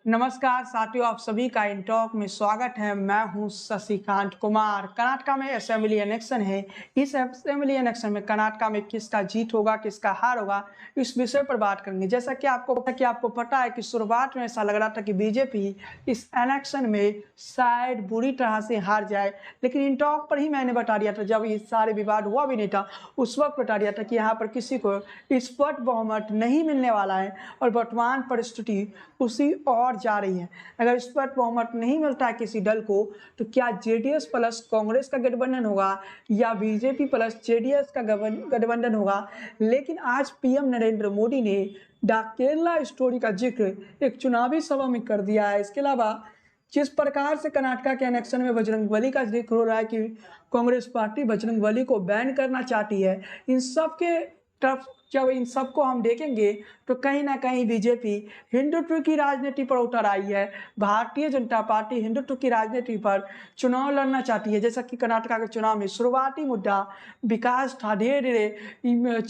नमस्कार साथियों, आप सभी का इन टॉक में स्वागत है। मैं हूं शशिकांत कुमार। कर्नाटका में असेंबली इलेक्शन है। इस असेंबली इलेक्शन में कर्नाटका में किसका जीत होगा, किसका हार होगा, इस विषय पर बात करेंगे। जैसा कि आपको पता है कि शुरुआत में ऐसा लग रहा था कि बीजेपी इस इलेक्शन में शायद बुरी तरह से हार जाए, लेकिन इन टॉक पर ही मैंने बता दिया था, जब ये सारे विवाद हुआ भी नहीं था उस वक्त बता दिया था कि यहाँ पर किसी को स्पष्ट बहुमत नहीं मिलने वाला है और वर्तमान परिस्थिति उसी और जा रही है। अगर इस पर बहुमत नहीं मिलता है किसी दल को, तो क्या जेडीएस प्लस कांग्रेस का गठबंधन होगा या बीजेपी प्लस जेडीएस का गठबंधन होगा। लेकिन आज पीएम नरेंद्र मोदी ने द केरला स्टोरी का जिक्र एक चुनावी सभा में कर दिया है। इसके अलावा जिस प्रकार से कर्नाटका के इलेक्शन में बजरंगबली का जिक्र हो रहा है कि कांग्रेस पार्टी बजरंगबली को बैन करना चाहती है, इन सब के तरफ जब इन सबको हम देखेंगे तो कहीं ना कहीं बीजेपी हिंदुत्व की राजनीति पर उतर आई है। भारतीय जनता पार्टी हिंदुत्व की राजनीति पर चुनाव लड़ना चाहती है। जैसा कि कर्नाटका के चुनाव में शुरुआती मुद्दा विकास था, धीरे धीरे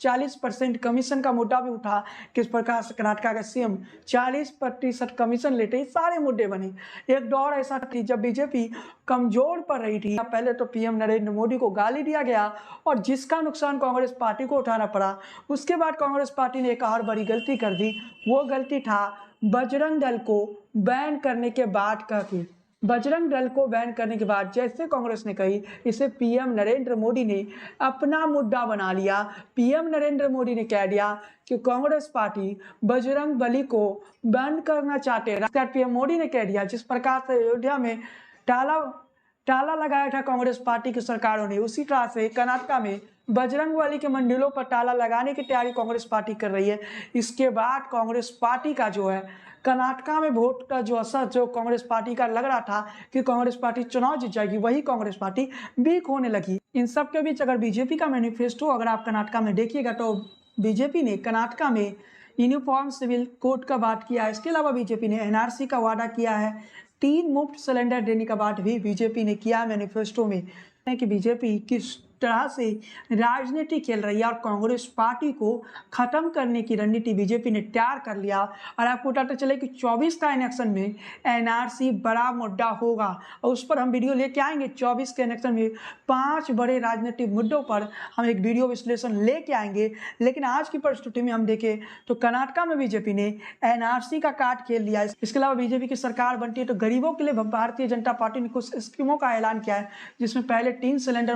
40% कमीशन का मुद्दा भी उठा। किस प्रकार से कर्नाटका का सीएम 40% कमीशन लेते, ये सारे मुद्दे बने। एक दौर ऐसा थी जब बीजेपी कमजोर पड़ रही थी। पहले तो पीएम नरेंद्र मोदी को गाली दिया गया और जिसका नुकसान कांग्रेस पार्टी को उठाना पड़ा। उसके बाद कांग्रेस पार्टी ने एक और बड़ी गलती कर दी। वो गलती था बजरंग दल को बैन करने के बाद का की। बजरंग दल को बैन करने के बाद जैसे कांग्रेस ने कही, इसे पीएम नरेंद्र मोदी ने अपना मुद्दा बना लिया। पीएम नरेंद्र मोदी ने कह दिया कि कांग्रेस पार्टी बजरंग बली को बैन करना चाहते हैं। पीएम मोदी ने कह दिया जिस प्रकार से अयोध्या में ताला लगाया था कांग्रेस पार्टी की सरकारों ने, उसी तरह से कर्नाटका में बजरंगबली के मंदिरों पर ताला लगाने की तैयारी कांग्रेस पार्टी कर रही है। इसके बाद कांग्रेस पार्टी का जो है कर्नाटका में वोट का जो असर जो कांग्रेस पार्टी का लग रहा था कि कांग्रेस पार्टी चुनाव जीत जाएगी, वही कांग्रेस पार्टी वीक होने लगी। इन सब के बीच अगर बीजेपी का मैनिफेस्टो अगर आप कर्नाटका में देखिएगा तो बीजेपी ने कर्नाटका में यूनिफॉर्म सिविल कोड का बात किया है। इसके अलावा बीजेपी ने एनआरसी का वादा किया है। 3 मुफ्त सिलेंडर देने का बात भी बीजेपी ने किया मैनिफेस्टो में। कि बीजेपी किस तरह से राजनीति खेल रही है और कांग्रेस पार्टी को खत्म करने की रणनीति बीजेपी ने तैयार कर लिया। और आपको बताते चले कि 24 का इलेक्शन में एनआरसी बड़ा मुद्दा होगा और उस पर हम वीडियो लेके आएंगे। 24 के इलेक्शन में 5 बड़े राजनीतिक मुद्दों पर हम एक वीडियो विश्लेषण लेके आएंगे। लेकिन आज की परिस्थिति में हम देखें तो कर्नाटका में बीजेपी ने एनआरसी का कार्ड खेल लिया। इसके अलावा बीजेपी की सरकार बनती है तो गरीबों के लिए भारतीय जनता पार्टी ने कुछ स्कीमों का ऐलान किया है, जिसमें पहले 3 सिलेंडर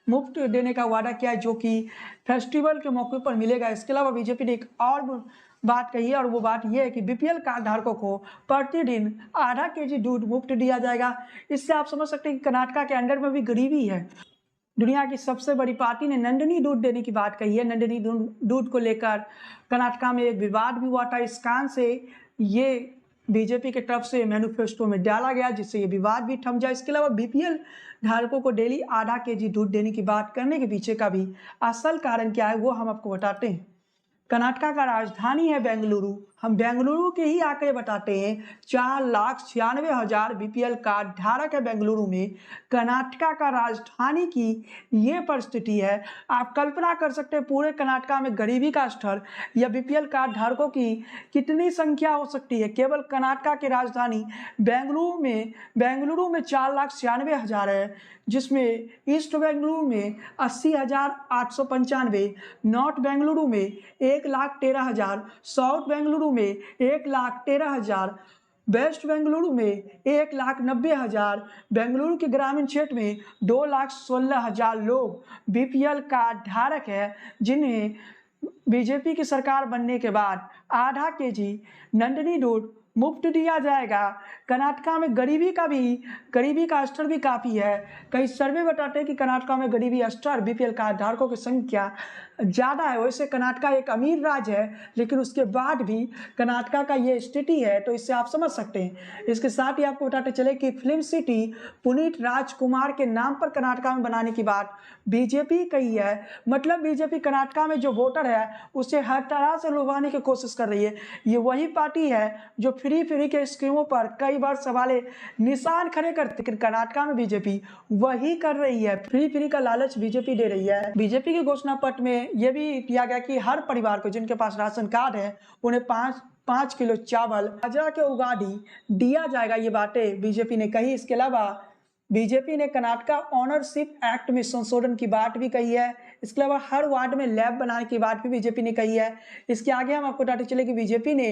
मुफ्त देने का वादा किया है, जो कि फेस्टिवल के मौके पर मिलेगा। इसके अलावा बीजेपी ने एक और बात कही है और वो बात यह है कि बीपीएल कार्ड धारकों को प्रतिदिन आधा केजी दूध मुफ्त दिया जाएगा। इससे आप समझ सकते हैं कि कर्नाटका के अंदर में भी गरीबी है। दुनिया की सबसे बड़ी पार्टी ने नंदिनी दूध देने की बात कही है। नंदिनी दूध को लेकर कर्नाटका में एक विवाद भी हुआ था। इस कारण से ये बीजेपी के तरफ से मैनिफेस्टो में डाला गया, जिससे ये विवाद भी थम जाए। इसके अलावा बीपीएल धारकों को डेली आधा केजी दूध देने की बात करने के पीछे का भी असल कारण क्या है वो हम आपको बताते हैं। कर्नाटका का राजधानी है बेंगलुरु। हम बेंगलुरु के ही आंकड़े बताते हैं। 4,96,000 बीपीएल कार्ड धारक है बेंगलुरु में। कर्नाटका का राजधानी की ये परिस्थिति है। आप कल्पना कर सकते हैं पूरे कर्नाटका में गरीबी का स्तर या बीपीएल कार्ड धारकों की कितनी संख्या हो सकती है। केवल कर्नाटका की राजधानी बेंगलुरु में 4,96,000 है, जिसमें ईस्ट बेंगलुरु में 80,895, नॉर्थ बेंगलुरु में 1,13,000, साउथ बेंगलुरु में 1,13,000, वेस्ट बेंगलुरु में 1,90,000, बेंगलुरु के ग्रामीण क्षेत्र में 2,16,000 लोग बीपीएल कार्ड धारक है, जिन्हें बीजेपी की सरकार बनने के बाद आधा केजी नंदिनी दूध मुफ्त दिया जाएगा। कर्नाटका में गरीबी का स्तर भी काफ़ी है। कई सर्वे बताते हैं कि कर्नाटका में गरीबी स्तर बीपीएल कार्ड धारकों की संख्या ज़्यादा है। वैसे कर्नाटका एक अमीर राज्य है, लेकिन उसके बाद भी कर्नाटका का ये स्थिति है, तो इससे आप समझ सकते हैं। इसके साथ ही आपको बताते चले कि फिल्म सिटी पुनीत राजकुमार के नाम पर कर्नाटका में बनाने की बात बीजेपी कही है। मतलब बीजेपी कर्नाटका में जो वोटर है उसे हर तरह से लुभाने की कोशिश कर रही है। ये वही पार्टी है जो फ्री के स्कीमों पर कई बार सवाले निशान खड़े करते, लेकिन कर्नाटका में बीजेपी वही कर रही है। फ्री का लालच बीजेपी दे रही है। बीजेपी के घोषणा पत्र में यह भी किया गया कि हर परिवार को जिनके पास राशन कार्ड है उन्हें 5 किलो चावल बाजरा के उगाड़ी दिया जाएगा, ये बातें बीजेपी ने कही। इसके अलावा बीजेपी ने कर्नाटक ऑनरशिप एक्ट में संशोधन की बात भी कही है। इसके अलावा हर वार्ड में लैब बनाने की बात भी बीजेपी ने कही है। इसके आगे हम आपको बताते चले कि बीजेपी ने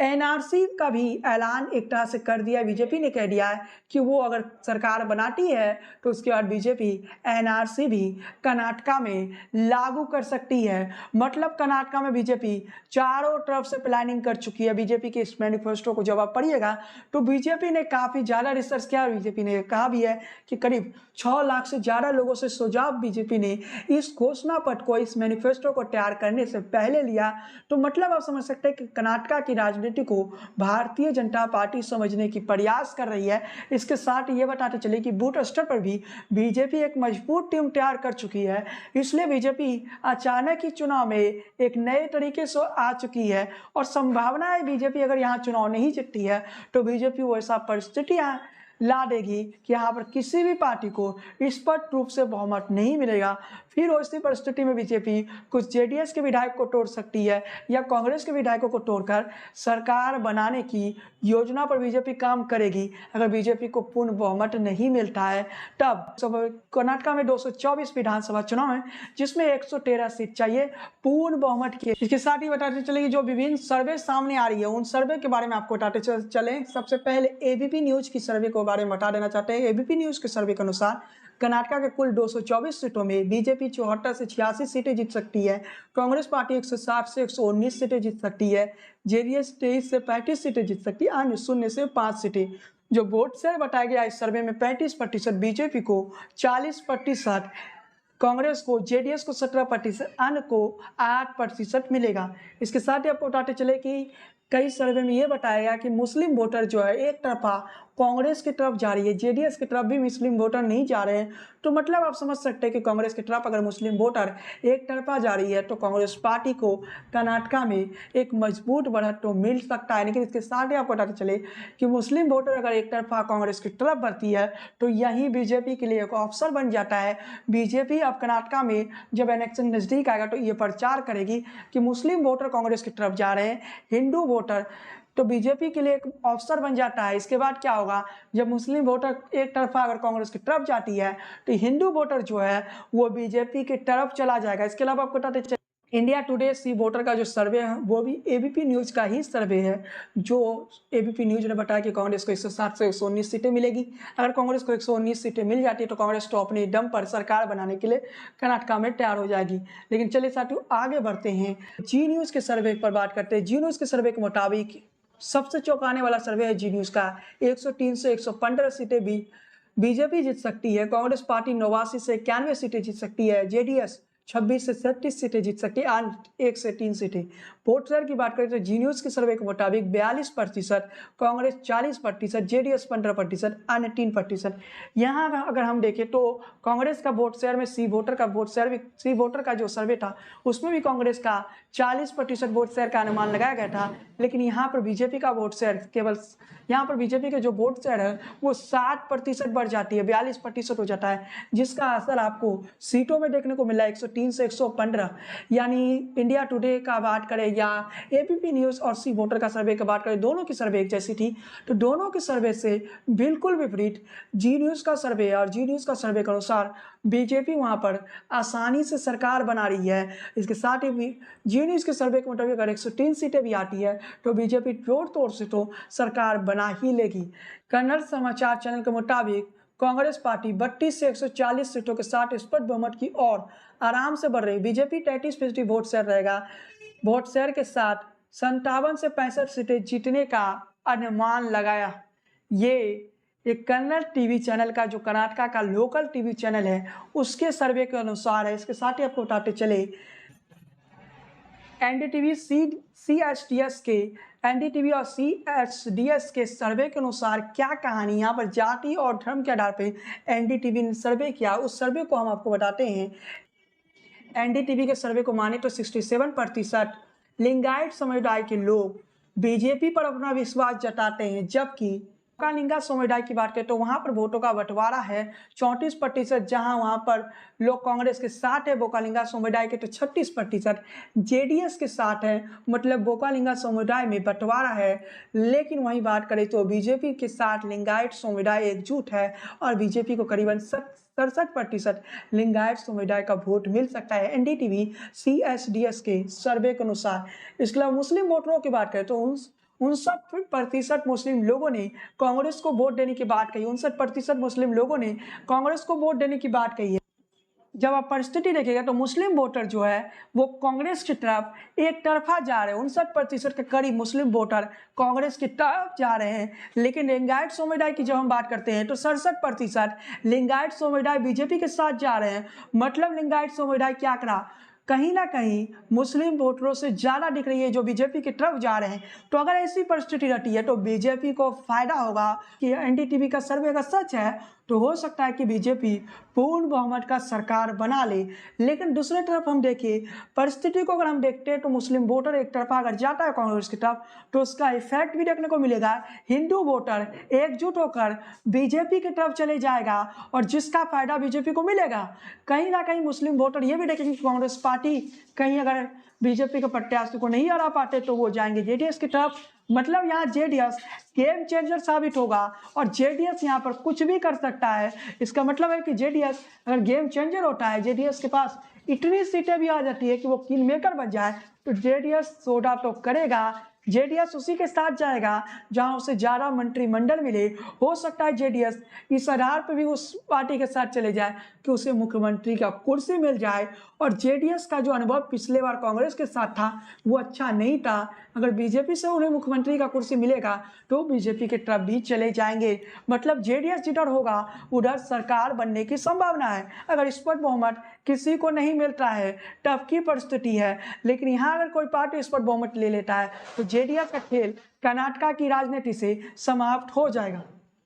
एनआरसी का भी ऐलान एक तरह से कर दिया है। बीजेपी ने कह दिया है कि वो अगर सरकार बनाती है तो उसके बाद बीजेपी एनआरसी भी कर्नाटक में लागू कर सकती है। मतलब कर्नाटक में बीजेपी चारों तरफ से प्लानिंग कर चुकी है। बीजेपी के इस मैनिफेस्टो को जब आप पढ़िएगा तो बीजेपी ने काफ़ी ज़्यादा रिसर्च किया। बीजेपी ने कहा भी है कि करीब 6 लाख से ज़्यादा लोगों से सुझाव बीजेपी ने इस घोषणा पत्र को, इस मैनिफेस्टो को तैयार करने से पहले लिया। तो मतलब आप समझ सकते हैं कि कर्नाटक की राजनीति को भारतीय जनता पार्टी समझने की प्रयास कर रही है। इसके साथ ये बताते चले कि बूथ स्तर पर भी बीजेपी एक मजबूत टीम तैयार कर चुकी है। इसलिए बीजेपी अचानक ही चुनाव में एक नए तरीके से आ चुकी है और संभावना है बीजेपी अगर यहाँ चुनाव नहीं जीतती है तो बीजेपी वैसा परिस्थितियाँ ला देगी कि यहाँ पर किसी भी पार्टी को स्पष्ट रूप से बहुमत नहीं मिलेगा। फिर ऐसी परिस्थिति में बीजेपी कुछ जेडीएस के विधायक को तोड़ सकती है या कांग्रेस के विधायकों को तोड़कर सरकार बनाने की योजना पर बीजेपी काम करेगी। अगर बीजेपी को पूर्ण बहुमत नहीं मिलता है तब कर्नाटक में 224 विधानसभा चुनाव है जिसमें 113 सीट चाहिए पूर्ण बहुमत की। इसके साथ ही बताते चले कि जो विभिन्न सर्वे सामने आ रही है उन सर्वे के बारे में आपको बताते चले। सबसे पहले एबीपी न्यूज की सर्वे को बारे में बता देना चाहते हैं। एबीपी न्यूज के सर्वे के अनुसार कर्नाटक के कुल 224 सीटों में बीजेपी 74 से 86 सीटें जीत सकती है, कांग्रेस पार्टी 160 से 119 सीटें जीत सकती है, जेडीएस 23 से 35 सीटें जीत सकती है, अन्य 0 से 5 सीटें। जो वोट शेयर बताया गया इस सर्वे में 35% बीजेपी को, 40% कांग्रेस को, जेडीएस को 17%, अन्य को 8% मिलेगा। इसके साथ ही आपको बताते चले कि कई सर्वे में ये बताया गया कि मुस्लिम वोटर जो है एक तरफा कांग्रेस की तरफ जा रही है, जेडीएस की तरफ भी मुस्लिम वोटर नहीं जा रहे हैं। तो मतलब आप समझ सकते हैं कि कांग्रेस की तरफ अगर मुस्लिम वोटर एक तरफा जा रही है तो कांग्रेस पार्टी को कर्नाटक में एक मजबूत बढ़त तो मिल सकता है। लेकिन इसके साथ ही आपको बताते चले कि मुस्लिम वोटर अगर एक तरफा कांग्रेस की तरफ बढ़ती है तो यही बीजेपी के लिए एक अवसर बन जाता है। बीजेपी अब कर्नाटक में जब इलेक्शन नज़दीक आएगा तो ये प्रचार करेगी कि मुस्लिम वोटर कांग्रेस की तरफ जा रहे हैं, हिंदू वोटर, तो बीजेपी के लिए एक अवसर बन जाता है। इसके बाद क्या होगा, जब मुस्लिम वोटर एक तरफा अगर कांग्रेस की तरफ जाती है तो हिंदू वोटर जो है वो बीजेपी की तरफ चला जाएगा। इसके अलावा आपको बताते चले इंडिया टुडे सी वोटर का जो सर्वे है वो भी एबीपी न्यूज़ का ही सर्वे है। जो एबीपी न्यूज़ ने बताया कि कांग्रेस को 160 से 119 सीटें मिलेगी। अगर कांग्रेस को 119 सीटें मिल जाती है तो कांग्रेस तो अपने दम पर सरकार बनाने के लिए कर्नाटक में तैयार हो जाएगी। लेकिन चलिए साथियों आगे बढ़ते हैं, जी न्यूज़ के सर्वे पर बात करते हैं। जी न्यूज़ के सर्वे के मुताबिक सबसे चौंकाने वाला सर्वे है जी न्यूज़ का। 103 से 115 सीटें भी बीजेपी जीत सकती है, कांग्रेस पार्टी 89 से 91 सीटें जीत सकती है, जेडीएस 26 से 37 सीटें जीत सकती है, अन्य 1 से 3 सीटें। वोट शेयर की बात करें तो जी न्यूज़ के सर्वे के मुताबिक 42%, कांग्रेस 40%, जेडीएस 15%, अन्य 3%। यहाँ अगर हम देखें तो कांग्रेस का वोट शेयर में सी वोटर का जो सर्वे था उसमें भी कांग्रेस का 40% वोट शेयर का अनुमान लगाया गया था। लेकिन यहाँ पर बीजेपी का वोट शेयर यहाँ पर बीजेपी के जो वोट शेयर है वो 60% बढ़ जाती है, 42% हो जाता है, जिसका असर आपको सीटों में देखने को मिला 103 से 115। यानी इंडिया टुडे का बात करें या एबीपी न्यूज़ और सी वोटर का सर्वे की बात करें, दोनों की सर्वे एक जैसी थी। तो दोनों के सर्वे से बिल्कुल विपरीत जी न्यूज़ का सर्वे और जी न्यूज़ का सर्वे के अनुसार बीजेपी वहाँ पर आसानी से सरकार बना रही है। इसके साथ ही जी न्यूज़ के सर्वे के मुताबिक अगर 103 सीटें भी आती है तो बीजेपी जोर तोड़ से तो सरकार बना ही लेगी। कन्नड़ समाचार चैनल के मुताबिक कांग्रेस पार्टी 32 से 140 सीटों के साथ स्पष्ट बहुमत की ओर आराम से बढ़ रही। बीजेपी 33% वोट शेयर रहेगा। वोट शेयर के साथ 57 से 65 सीटें जीतने का अनुमान लगाया। ये एक कन्नड़ टीवी चैनल का, जो कर्नाटक का लोकल टीवी चैनल है, उसके सर्वे के अनुसार है। इसके साथ ही आपको बताते चले एनडीटीवी एनडीटीवी और सीएसडीएस के सर्वे के अनुसार क्या कहानी, यहाँ पर जाति और धर्म के आधार पर एनडीटीवी ने सर्वे किया, उस सर्वे को हम आपको बताते हैं। एनडीटीवी के सर्वे को माने तो 67% लिंगायत समुदाय के लोग बीजेपी पर अपना विश्वास जताते हैं, जबकि बोकालिंगा समुदाय की बात करें तो वहां पर वोटों का बंटवारा है 34%, जहां वहां पर लोग कांग्रेस के साथ है बोकालिंगा समुदाय के, तो 36% जेडीएस के साथ है। मतलब बोकालिंगा समुदाय में बंटवारा है। लेकिन वहीं बात करें तो बीजेपी के साथ लिंगायत समुदाय एकजुट है और बीजेपी को करीबन 67% लिंगायत समुदाय का वोट मिल सकता है एनडीटीवी CSDS के सर्वे के अनुसार। इसके अलावा मुस्लिम वोटरों की बात करें तो 59% मुस्लिम लोगों ने कांग्रेस को वोट देने की बात कही। 59% मुस्लिम लोगों ने कांग्रेस को वोट देने की बात कही है। जब आप परिस्थिति देखेगा तो मुस्लिम वोटर जो है वो कांग्रेस की तरफ एक तरफा जा रहे हैं। 59% के करीब मुस्लिम वोटर कांग्रेस की तरफ जा रहे हैं। लेकिन लिंगायत समुदाय की जब हम बात करते हैं तो 67% लिंगायत समुदाय बीजेपी के साथ जा रहे हैं। मतलब लिंगायत समुदाय क्या करा, कहीं ना कहीं मुस्लिम वोटरों से ज़्यादा दिख रही है जो बीजेपी की तरफ जा रहे हैं। तो अगर ऐसी परिस्थिति रहती है तो बीजेपी को फायदा होगा कि एनडीटीवी का सर्वे अगर सच है तो हो सकता है कि बीजेपी पूर्ण बहुमत का सरकार बना ले। लेकिन दूसरी तरफ हम देखें परिस्थिति को, अगर हम देखते हैं तो मुस्लिम वोटर एक तरफा अगर जाता है कांग्रेस की तरफ तो उसका इफेक्ट भी देखने को मिलेगा। हिंदू वोटर एकजुट होकर बीजेपी की तरफ चले जाएगा और जिसका फायदा बीजेपी को मिलेगा। कहीं ना कहीं मुस्लिम वोटर ये भी देखेंगे कि कांग्रेस पार्टी कहीं अगर बीजेपी के प्रत्याशी को नहीं हरा पाते तो वो जाएंगे जेडीएस की तरफ। मतलब यहाँ जेडीएस गेम चेंजर साबित होगा और जेडीएस यहाँ पर कुछ भी कर सकता है। इसका मतलब है कि जेडीएस अगर गेम चेंजर होता है, जेडीएस के पास इतनी सीटें भी आ जाती है कि वो किंग मेकर बन जाए, तो जेडीएस सोडा तो करेगा। जेडीएस उसी के साथ जाएगा जहां उसे ज़्यादा मंत्रिमंडल मिले। हो सकता है जेडीएस इस आधार पर भी उस पार्टी के साथ चले जाए कि उसे मुख्यमंत्री का कुर्सी मिल जाए। और जेडीएस का जो अनुभव पिछले बार कांग्रेस के साथ था वो अच्छा नहीं था। अगर बीजेपी से उन्हें मुख्यमंत्री का कुर्सी मिलेगा तो बीजेपी के तरफ भी चले जाएंगे। मतलब जेडीएस जिधर होगा उधर सरकार बनने की संभावना है। अगर स्पष्ट बहुमत किसी को नहीं मिलता है, टफ की परिस्थिति है, लेकिन यहाँ अगर कोई पार्टी स्पष्ट बहुमत ले लेता है तो जेडीएस का खेल कर्नाटक की राजनीति से समाप्त हो जाएगा।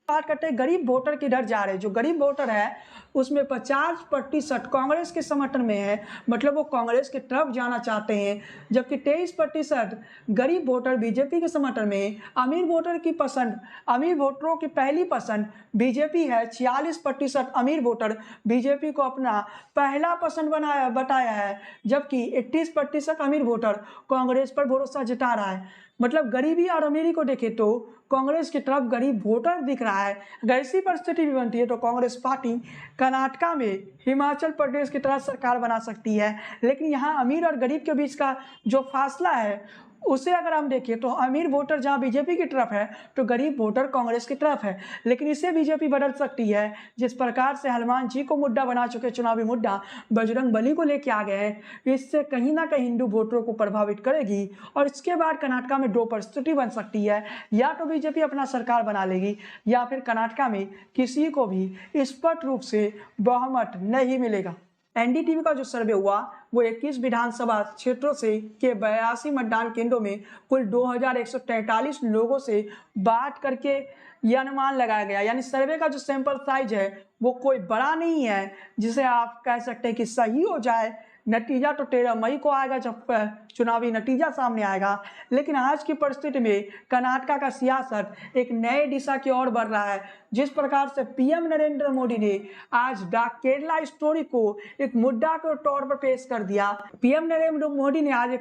बात करते हैं गरीब वोटर किधर जा रहे हैं। जो गरीब वोटर है उसमें 50% कांग्रेस के समर्थन में है। मतलब वो कांग्रेस की तरफ जाना चाहते हैं, जबकि 23% गरीब वोटर बीजेपी के समर्थन में है। अमीर वोटर की पसंद, अमीर वोटरों की पहली पसंद बीजेपी है। 46% अमीर वोटर बीजेपी को अपना पहला पसंद बताया है, जबकि 31% अमीर वोटर कांग्रेस पर भरोसा जता रहा है। मतलब गरीबी और अमीरी को देखें तो कांग्रेस की तरफ गरीब वोटर दिख रहा है। अगर ऐसी परिस्थिति भी बनती है तो कांग्रेस पार्टी कर्नाटक में हिमाचल प्रदेश की तरह सरकार बना सकती है। लेकिन यहाँ अमीर और गरीब के बीच का जो फासला है उसे अगर हम देखें तो अमीर वोटर जहां बीजेपी की तरफ है तो गरीब वोटर कांग्रेस की तरफ है। लेकिन इसे बीजेपी बदल सकती है। जिस प्रकार से हनुमान जी को मुद्दा बना चुके चुनावी मुद्दा बजरंग बली को लेके आ गए हैं, इससे कहीं ना कहीं हिंदू वोटरों को प्रभावित करेगी। और इसके बाद कर्नाटक में दो परिस्थिति बन सकती है, या तो बीजेपी अपना सरकार बना लेगी या फिर कर्नाटक में किसी को भी स्पष्ट रूप से बहुमत नहीं मिलेगा। एनडीटीवी का जो सर्वे हुआ वो 21 विधानसभा क्षेत्रों से के 82 मतदान केंद्रों में कुल 2143 लोगों से बात करके यह अनुमान लगाया गया। यानी सर्वे का जो सैंपल साइज है वो कोई बड़ा नहीं है जिसे आप कह सकते हैं कि सही हो जाए। नतीजा तो 13 मई को आएगा जब चुनावी नतीजा सामने आएगा। लेकिन आज की परिस्थिति में कर्नाटक का सियासत एक नए दिशा की ओर बढ़ रहा है। जिस प्रकार से पीएम नरेंद्र मोदी ने आज द केरला स्टोरी को एक मुद्दा के तौर पर पेश कर दिया। पीएम नरेंद्र मोदी ने आज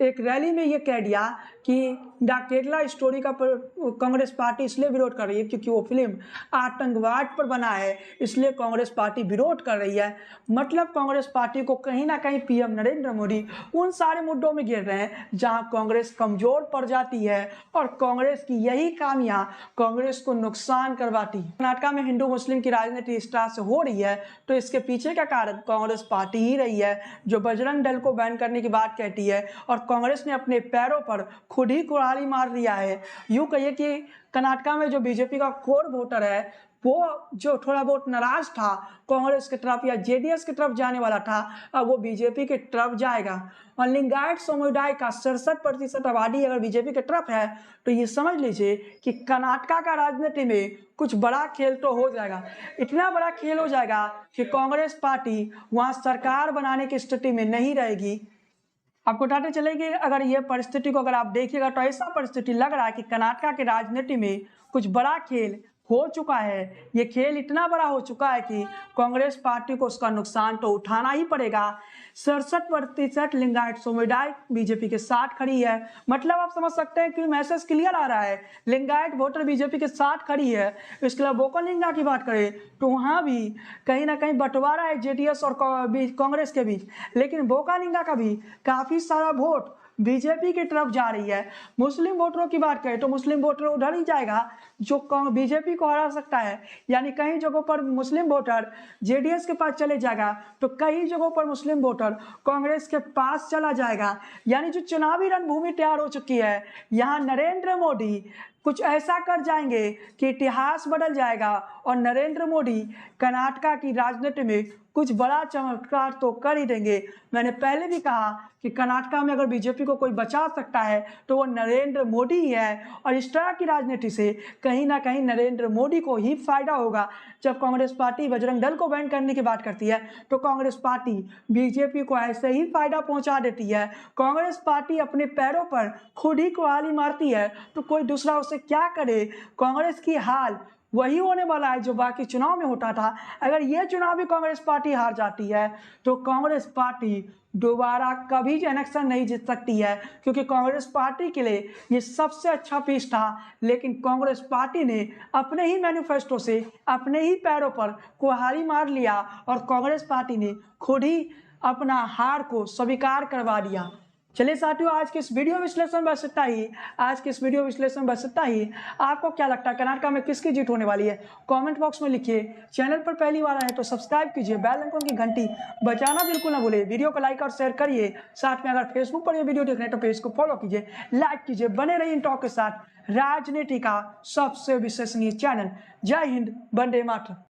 एक रैली में ये कह दिया कि द केरला स्टोरी का कांग्रेस पार्टी इसलिए विरोध कर रही है क्योंकि वो फिल्म आतंकवाद पर बना है, इसलिए कांग्रेस पार्टी विरोध कर रही है। मतलब कांग्रेस पार्टी को कहीं ना कहीं पीएम नरेंद्र मोदी उन सारे मुद्दों में घेर रहे हैं जहां कांग्रेस कमजोर पड़ जाती है और कांग्रेस की यही खामियां कांग्रेस को नुकसान करवाती है। कर्नाटक में हिंदू मुस्लिम की राजनीति इस तरह से हो रही है तो इसके पीछे का कारण कांग्रेस पार्टी ही रही है, जो बजरंग दल को बैन करने की बात कहती है। और कांग्रेस ने अपने पैरों पर खुद ही कुल्हाड़ी मार लिया है। यूं कहिए कि कर्नाटक में जो बीजेपी का कोर वोटर है वो जो थोड़ा बहुत नाराज था कांग्रेस की तरफ या जेडीएस की तरफ जाने वाला था, अब वो बीजेपी की तरफ जाएगा। और लिंगायत समुदाय का 67% आबादी अगर बीजेपी की तरफ है तो ये समझ लीजिए कि कर्नाटक का राजनीति में कुछ बड़ा खेल तो हो जाएगा। इतना बड़ा खेल हो जाएगा कि कांग्रेस पार्टी वहां सरकार बनाने की स्थिति में नहीं रहेगी। आपको बताते चले कि अगर ये परिस्थिति को अगर आप देखिएगा तो ऐसा परिस्थिति लग रहा है कि कर्नाटक के राजनीति में कुछ बड़ा खेल हो चुका है। ये खेल इतना बड़ा हो चुका है कि कांग्रेस पार्टी को उसका नुकसान तो उठाना ही पड़ेगा। 67% लिंगायत समुदाय बीजेपी के साथ खड़ी है। मतलब आप समझ सकते हैं कि मैसेज क्लियर आ रहा है, लिंगायत वोटर बीजेपी के साथ खड़ी है। इसके अलावा बोकालिंगा की बात करें तो वहाँ भी कहीं ना कहीं बंटवारा है जेडीएस और कांग्रेस के बीच, लेकिन बोकालिंगा का भी काफ़ी सारा वोट बीजेपी की तरफ जा रही है। मुस्लिम वोटरों की बात करें तो मुस्लिम वोटर उधर ही जाएगा जो बीजेपी को हरा सकता है, यानी कई जगहों पर मुस्लिम वोटर जेडीएस के पास चले जाएगा तो कई जगहों पर मुस्लिम वोटर कांग्रेस के पास चला जाएगा। यानी जो चुनावी रणभूमि तैयार हो चुकी है, यहाँ नरेंद्र मोदी कुछ ऐसा कर जाएंगे कि इतिहास बदल जाएगा और नरेंद्र मोदी कर्नाटक की राजनीति में कुछ बड़ा चमत्कार तो कर ही देंगे। मैंने पहले भी कहा कि कर्नाटक में अगर बीजेपी को कोई बचा सकता है तो वो नरेंद्र मोदी ही है, और इस तरह की राजनीति से कहीं ना कहीं नरेंद्र मोदी को ही फायदा होगा। जब कांग्रेस पार्टी बजरंग दल को बैन करने की बात करती है तो कांग्रेस पार्टी बीजेपी को ऐसे ही फायदा पहुंचा देती है। कांग्रेस पार्टी अपने पैरों पर खुद ही कुल्हाड़ी मारती है तो कोई दूसरा उसे क्या करे। कांग्रेस की हाल वही होने वाला है जो बाकी चुनाव में होता था। अगर ये चुनाव भी कांग्रेस पार्टी हार जाती है तो कांग्रेस पार्टी दोबारा कभी इलेक्शन नहीं जीत सकती है, क्योंकि कांग्रेस पार्टी के लिए ये सबसे अच्छा पीस था। लेकिन कांग्रेस पार्टी ने अपने ही मैनिफेस्टो से अपने ही पैरों पर कुल्हाड़ी मार लिया और कांग्रेस पार्टी ने खुद ही अपना हार को स्वीकार करवा दिया। चलिए साथियों, आज के इस वीडियो विश्लेषण बस इतना ही। आपको क्या लगता है कर्नाटक में किसकी जीत होने वाली है, कमेंट बॉक्स में लिखिए। चैनल पर पहली बार आए तो सब्सक्राइब कीजिए, बेल आइकन की घंटी बजाना बिल्कुल ना भूलिए। वीडियो को लाइक और शेयर करिए। साथ में अगर फेसबुक पर ये वीडियो देख रहे हैं तो पेज को फॉलो कीजिए, लाइक कीजिए। बने रहिए इन टॉक के साथ, राजनीति का सबसे विश्वसनीय चैनल। जय हिंद, वंदे मातरम।